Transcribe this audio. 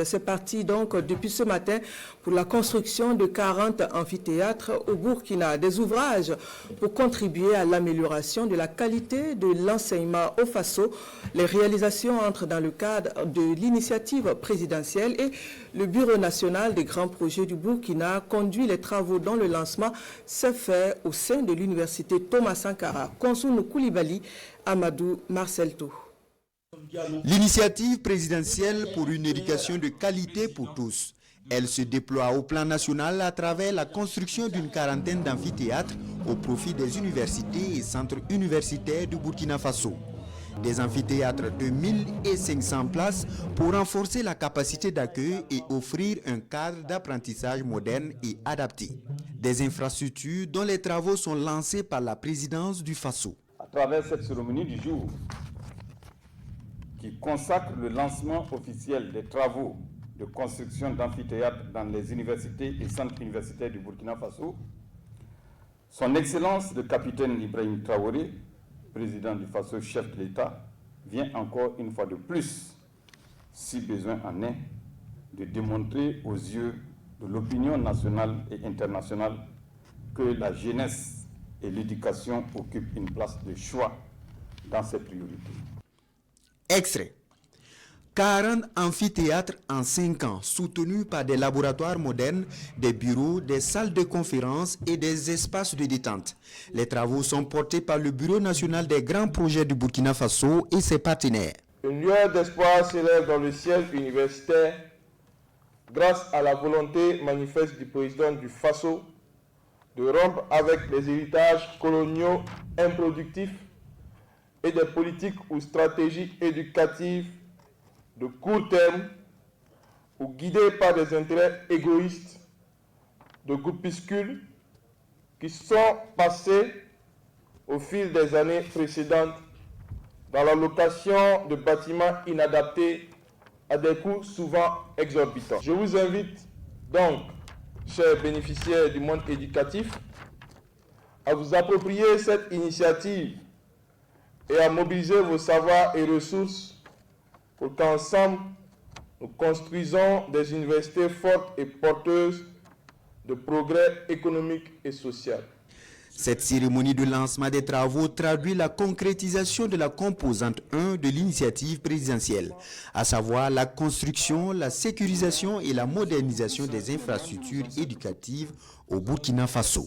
C'est parti donc depuis ce matin pour la construction de 40 amphithéâtres au Burkina, des ouvrages pour contribuer à l'amélioration de la qualité de l'enseignement au Faso. Les réalisations entrent dans le cadre de l'initiative présidentielle et le Bureau national des grands projets du Burkina conduit les travaux dont le lancement s'est fait au sein de l'université Thomas Sankara. Konsounou Koulibaly, Amadou Marcelto. L'initiative présidentielle pour une éducation de qualité pour tous. Elle se déploie au plan national à travers la construction d'une quarantaine d'amphithéâtres au profit des universités et centres universitaires du Burkina Faso. Des amphithéâtres de 1500 places pour renforcer la capacité d'accueil et offrir un cadre d'apprentissage moderne et adapté. Des infrastructures dont les travaux sont lancés par la présidence du Faso. À travers cette cérémonie du jour, qui consacre le lancement officiel des travaux de construction d'amphithéâtres dans les universités et centres universitaires du Burkina Faso, son Excellence le capitaine Ibrahim Traoré, président du Faso, chef de l'État, vient encore une fois de plus, si besoin en est, de démontrer aux yeux de l'opinion nationale et internationale que la jeunesse et l'éducation occupent une place de choix dans ses priorités. Extrait. 40 amphithéâtres en 5 ans, soutenus par des laboratoires modernes, des bureaux, des salles de conférences et des espaces de détente. Les travaux sont portés par le Bureau national des grands projets du Burkina Faso et ses partenaires. Une lueur d'espoir s'élève dans le ciel universitaire grâce à la volonté manifeste du président du Faso de rompre avec les héritages coloniaux improductifs et des politiques ou stratégies éducatives de court terme ou guidées par des intérêts égoïstes de groupuscules qui sont passés au fil des années précédentes dans la location de bâtiments inadaptés à des coûts souvent exorbitants. Je vous invite donc, chers bénéficiaires du monde éducatif, à vous approprier cette initiative et à mobiliser vos savoirs et ressources pour qu'ensemble, nous construisons des universités fortes et porteuses de progrès économique et social. Cette cérémonie de lancement des travaux traduit la concrétisation de la composante 1 de l'initiative présidentielle, à savoir la construction, la sécurisation et la modernisation des infrastructures éducatives au Burkina Faso.